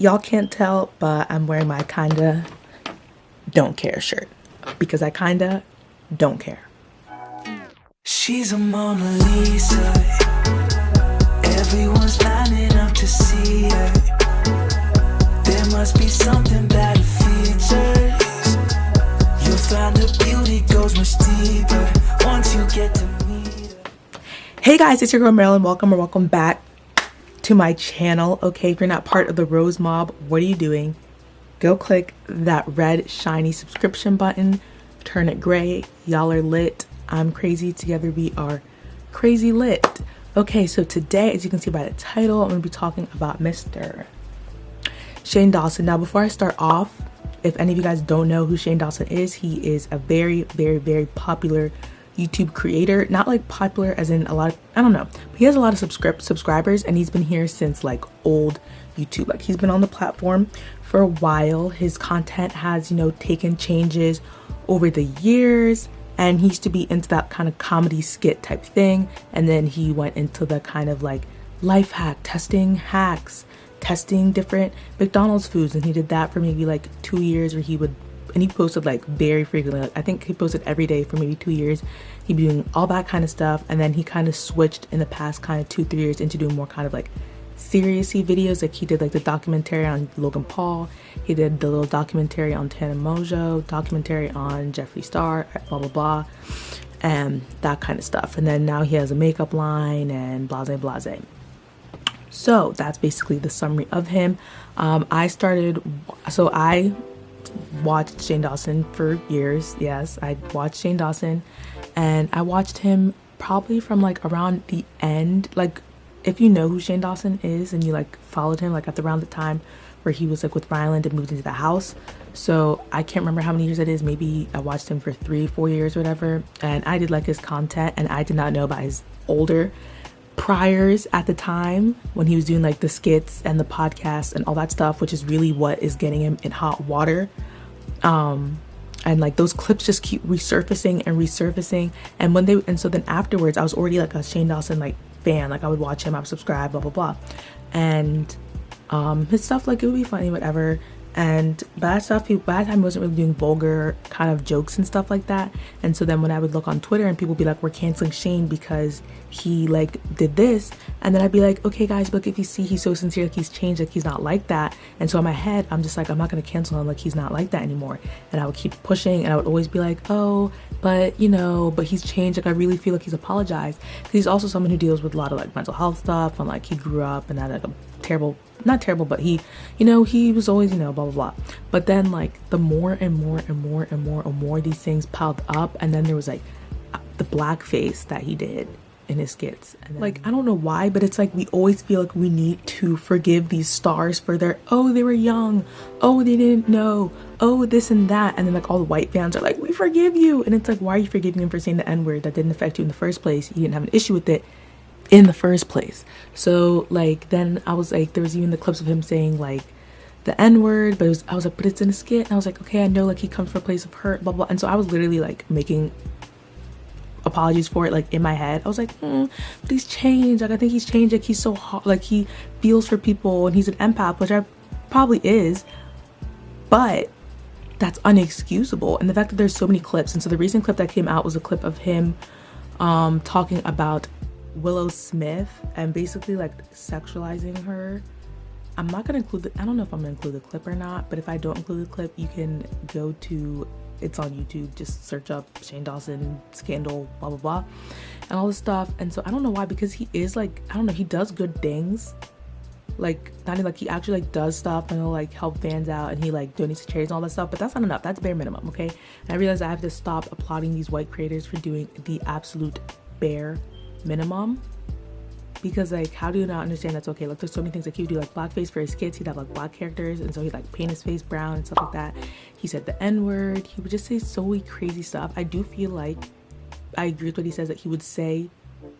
Y'all can't tell, but I'm wearing my kinda don't care shirt because I kinda don't care. She's a Mona Lisa. Everyone's lining up to see her. There must be something about her features. You'll find the beauty goes much deeper once you get to meet her. Hey guys, it's your girl Marilyn. Welcome back to my channel. Okay, if you're not part of the Rose Mob, what are you doing? Go click that red shiny subscription button, turn it gray. Y'all are lit. I'm crazy. Together we are crazy lit. Okay, so today, as you can see by the title, I'm going to be talking about Mr. Shane Dawson. Now, before I start off, if any of you guys don't know who Shane Dawson is, he is a very popular YouTube creator. Not like popular as in a lot of, I don't know, but he has a lot of subscribers, and he's been here since like old YouTube. Like, he's been on the platform for a while. His content has, you know, taken changes over the years, and he used to be into that kind of comedy skit type thing, and then he went into the kind of like life hack, testing hacks, testing different McDonald's foods, and he did that for maybe like 2 years, where he would, and he posted like very frequently. Like, I think he posted every day for maybe 2 years. He'd be doing all that kind of stuff, and then he kind of switched in the past kind of 2-3 years into doing more kind of like serious-y videos. Like, he did like the documentary on Logan Paul, he did the little documentary on Tana Mojo, documentary on Jeffree Star, blah blah blah, and that kind of stuff. And then now he has a makeup line and blase. So that's basically the summary of him. I watched Shane Dawson for years. Yes, I watched Shane Dawson, and I watched him probably from like around the end. Like, if you know who Shane Dawson is and you like followed him, like at around the time where he was like with Marilyn and moved into the house. So I can't remember how many years it is. Maybe I watched him for 3-4 years or whatever, and I did like his content, and I did not know about his older priors at the time when he was doing like the skits and the podcast and all that stuff, which is really what is getting him in hot water. And like those clips just keep resurfacing, and so then afterwards I was already like a Shane Dawson like fan. Like, I would watch him, I would subscribe, blah blah blah, and his stuff, like, it would be funny, whatever. And by that time he wasn't really doing vulgar kind of jokes and stuff like that. And so then when I would look on Twitter and people would be like, we're canceling Shane because he like did this, and then I'd be like, okay guys, but if you see, he's so sincere, like he's changed, like he's not like that. And so in my head I'm just like, I'm not gonna cancel him, like he's not like that anymore. And I would keep pushing, and I would always be like, oh, but you know, but he's changed. Like, I really feel like he's apologized, because he's also someone who deals with a lot of like mental health stuff, and like he grew up and had like a not terrible, but he, you know, he was always, you know, blah blah blah. But then like the more these things piled up, and then there was like the blackface that he did in his skits, and then, like, I don't know why, but it's like we always feel like we need to forgive these stars for their, oh, they were young, oh, they didn't know, oh, this and that. And then like all the white fans are like, we forgive you. And it's like, why are you forgiving him for saying the N-word that didn't affect you in the first place? You didn't have an issue with it in the first place. So like, then I was like, there was even the clips of him saying like the N-word, but I was like, but it's in a skit. And I was like, okay, I know, like he comes from a place of hurt, blah blah. And so I was literally like making apologies for it, like in my head. I was like, but he's changed. Like, I think he's changed. Like, he's so hot, like he feels for people, and he's an empath, which I probably is, but that's unexcusable. And the fact that there's so many clips, and so the recent clip that came out was a clip of him talking about Willow Smith and basically like sexualizing her. I'm not gonna include I don't know if I'm gonna include the clip or not, but if I don't include the clip, you can go to, it's on YouTube, just search up Shane Dawson scandal, blah blah blah, and all this stuff. And so I don't know why, because he is like, I don't know, he does good things, like not even like he actually like does stuff and he'll like help fans out, and he like donates to charities and all that stuff, but that's not enough. That's bare minimum. Okay, and I realize I have to stop applauding these white creators for doing the absolute bare minimum, because like, how do you not understand that's okay? Like, there's so many things. Like, he would do like blackface for his kids, he'd have like black characters, and so he'd like paint his face brown and stuff like that. He said the N-word, he would just say so crazy stuff. I do feel like I agree with what he says, that he would say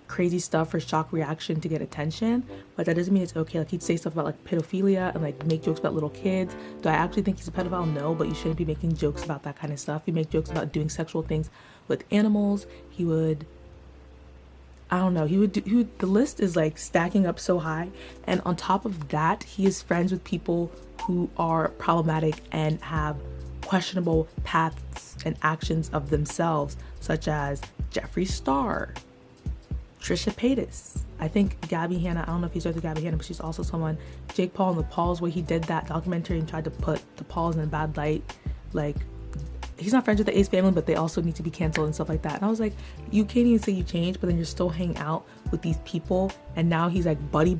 crazy stuff for shock reaction to get attention, but that doesn't mean it's okay. Like, he'd say stuff about like pedophilia and like make jokes about little kids. Do I actually think he's a pedophile? No, but you shouldn't be making jokes about that kind of stuff. He make jokes about doing sexual things with animals. He would, I don't know, the list is like stacking up so high. And on top of that, he is friends with people who are problematic and have questionable paths and actions of themselves, such as Jeffree Star, Trisha Paytas. I think Gabby Hanna, I don't know if he's with Gabby Hanna, but she's also someone. Jake Paul and the Pauls, where he did that documentary and tried to put the Pauls in a bad light. Like, he's not friends with the Ace family, but they also need to be canceled and stuff like that. And I was like, you can't even say you changed, but then you're still hanging out with these people. And now he's like buddy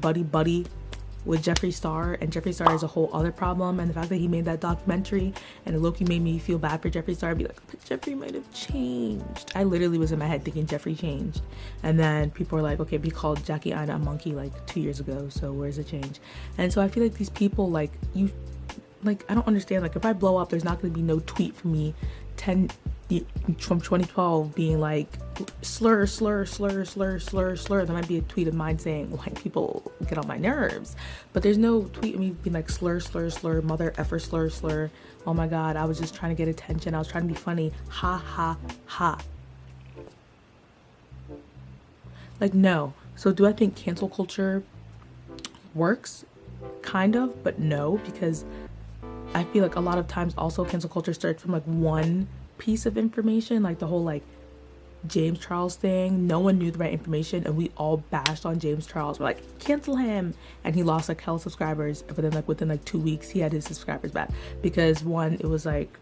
with Jeffree Star, and Jeffree Star is a whole other problem. And the fact that he made that documentary and Loki made me feel bad for Jeffree Star, be like, but Jeffree might have changed. I literally was in my head thinking Jeffree changed. And then people were like, okay, we called Jackie Aina a monkey like 2 years ago, so where's the change? And so I feel like these people, like, you, like, I don't understand. Like, if I blow up, there's not going to be no tweet from me from 2012 being like slur. There might be a tweet of mine saying white people get on my nerves, but there's no tweet of me being like slur, mother effer, slur. Oh my god, I was just trying to get attention. I was trying to be funny. Ha ha ha. Like, no. So do I think cancel culture works? Kind of, but no, because I feel like a lot of times also cancel culture starts from like one piece of information, like the whole like James Charles thing. No one knew the right information and we all bashed on James Charles. We're like, cancel him, and he lost like hell subscribers, but then like within like 2 weeks he had his subscribers back because one, it was like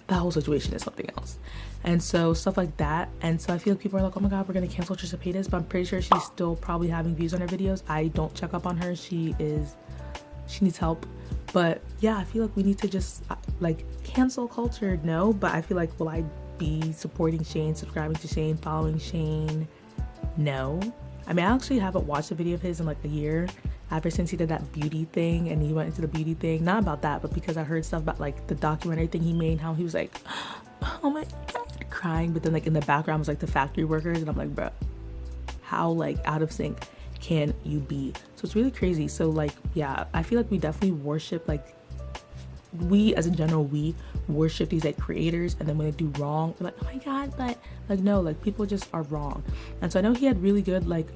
the whole situation is something else, and so stuff like that. And so I feel like people are like, oh my god, we're gonna cancel Trisha Paytas, but I'm pretty sure she's still probably having views on her videos. I don't check up on her. She needs help. But yeah, I feel like we need to just like cancel culture, no, but I feel like, will I be supporting Shane, subscribing to Shane, following Shane? No. I mean, I actually haven't watched a video of his in like a year, ever since he did that beauty thing, and he went into the beauty thing, not about that, but because I heard stuff about like the documentary thing he made, how he was like, oh my god, crying, but then like in the background was like the factory workers, and I'm like, bro, how like out of sync can you be? So it's really crazy. So like, yeah, I feel like we definitely worship, like, we as in general, we worship these like creators, and then when they do wrong, we're like, oh my god, but like, no, like people just are wrong. And so I know he had really good like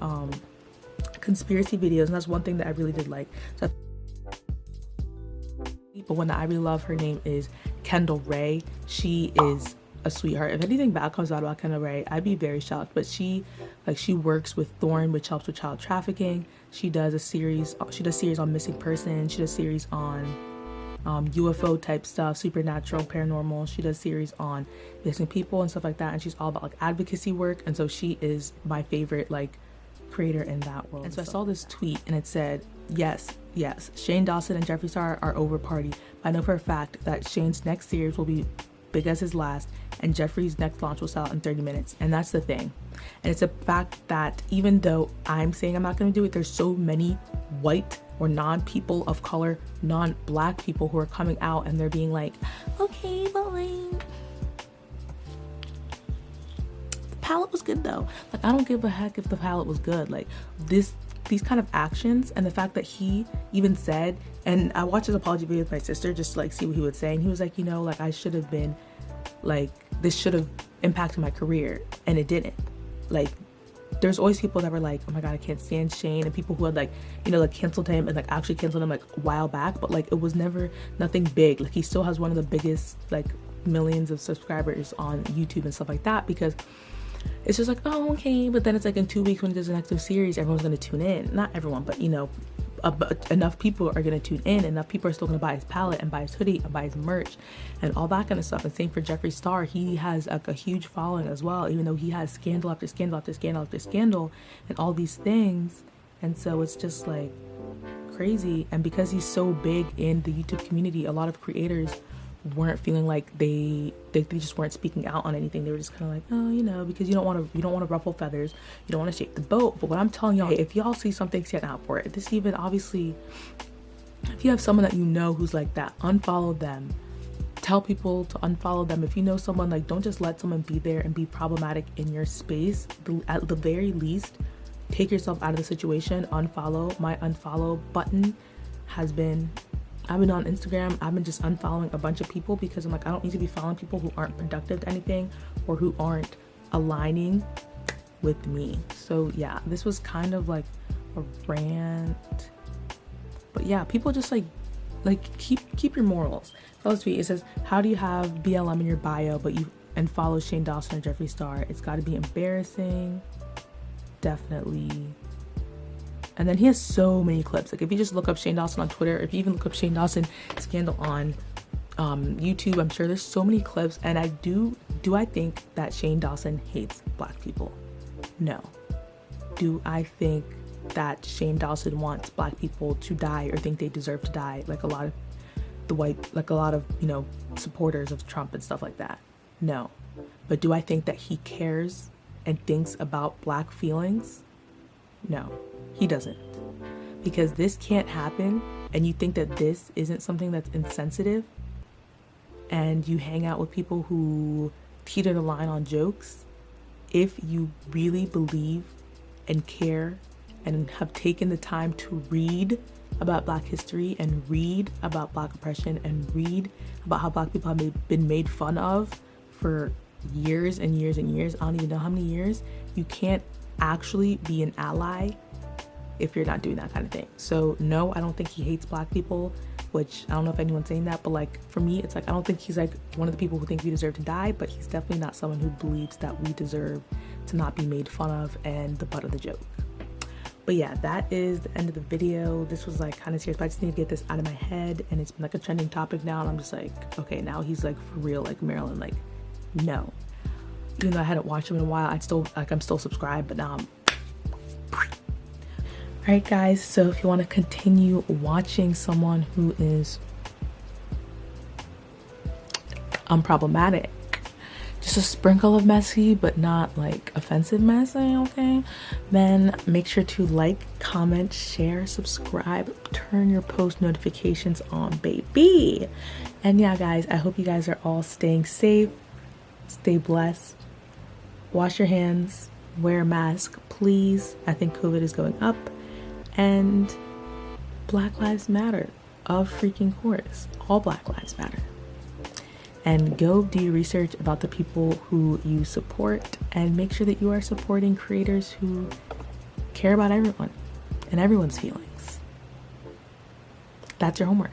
conspiracy videos, and that's one thing that I really did like. So but one that I really love, her name is Kendall Ray. She is a sweetheart. If anything bad comes out about Kendall Ray, I'd be very shocked. But she works with Thorn, which helps with child trafficking. She does series on missing persons. She does series on UFO type stuff, supernatural, paranormal. She does series on missing people and stuff like that, and she's all about like advocacy work. And so she is my favorite like creator in that world. And so I saw this tweet and it said, yes, Shane Dawson and Jeffree Star are over party, but I know for a fact that Shane's next series will be big as his last, and Jeffree's next launch will sell out in 30 minutes. And that's the thing. And it's a fact that even though I'm saying I'm not going to do it, there's so many white or non-people of color, non-black people who are coming out and they're being like, okay, but like, the palette was good though. Like, I don't give a heck if the palette was good. Like, these kind of actions, and the fact that he even said, and I watched his apology video with my sister just to like see what he would say, and he was like, you know, like, I should have been like, this should have impacted my career, and it didn't. Like, there's always people that were like, oh my god, I can't stand Shane, and people who had like, you know, like canceled him and like actually canceled him like a while back, but like it was never nothing big. Like, he still has one of the biggest like millions of subscribers on YouTube and stuff like that, because it's just like, oh, okay, but then it's like in 2 weeks when he does an active series, everyone's going to tune in. Not everyone, but you know, enough people are going to tune in. Enough people are still going to buy his palette and buy his hoodie and buy his merch and all that kind of stuff. And same for Jeffree Star. He has like a huge following as well, even though he has scandal after scandal after scandal after scandal and all these things. And so it's just like crazy. And because he's so big in the YouTube community, a lot of creators weren't feeling like they just weren't speaking out on anything. They were just kind of like, oh, you know, because you don't want to ruffle feathers, you don't want to shake the boat. But what I'm telling y'all, if y'all see something, stand out for it. This even, obviously, if you have someone that you know who's like that, unfollow them. Tell people to unfollow them. If you know someone, like, don't just let someone be there and be problematic in your space. At the very least, take yourself out of the situation. Unfollow. My unfollow button has been, I've been on Instagram, I've been just unfollowing a bunch of people because I'm like, I don't need to be following people who aren't productive to anything or who aren't aligning with me. So yeah, this was kind of like a rant. But yeah, people just like like keep your morals. Follow tweet. It says, how do you have BLM in your bio but you and follow Shane Dawson or Jeffree Star? It's got to be embarrassing. Definitely. And then he has so many clips. Like if you just look up Shane Dawson on Twitter, if you even look up Shane Dawson scandal on YouTube, I'm sure there's so many clips. And I do I think that Shane Dawson hates black people? No. Do I think that Shane Dawson wants black people to die or think they deserve to die, like a lot of the white, like a lot of, you know, supporters of Trump and stuff like that? No. But do I think that he cares and thinks about black feelings? No, he doesn't. Because this can't happen, and you think that this isn't something that's insensitive, and you hang out with people who teeter the line on jokes. If you really believe and care and have taken the time to read about black history and read about black oppression and read about how black people have been made fun of for years and years and years, I don't even know how many years, you can't actually be an ally if you're not doing that kind of thing. So no, I don't think he hates black people, which I don't know if anyone's saying that, but like for me, it's like I don't think he's like one of the people who think we deserve to die, but he's definitely not someone who believes that we deserve to not be made fun of and the butt of the joke. But yeah, that is the end of the video. This was like kind of serious, but I just need to get this out of my head, and it's been like a trending topic now, and I'm just like, okay, now he's like for real, like Marilyn, like no. Even though I hadn't watched him in a while, I'm still subscribed, but now I'm Alright guys, so if you want to continue watching someone who is unproblematic, just a sprinkle of messy but not like offensive messy, okay, then make sure to like, comment, share, subscribe, turn your post notifications on, baby. And yeah guys, I hope you guys are all staying safe, stay blessed, wash your hands, wear a mask please. I think COVID is going up, and Black Lives Matter, of freaking course. All Black Lives Matter. And go do your research about the people who you support, and make sure that you are supporting creators who care about everyone and everyone's feelings. That's your homework.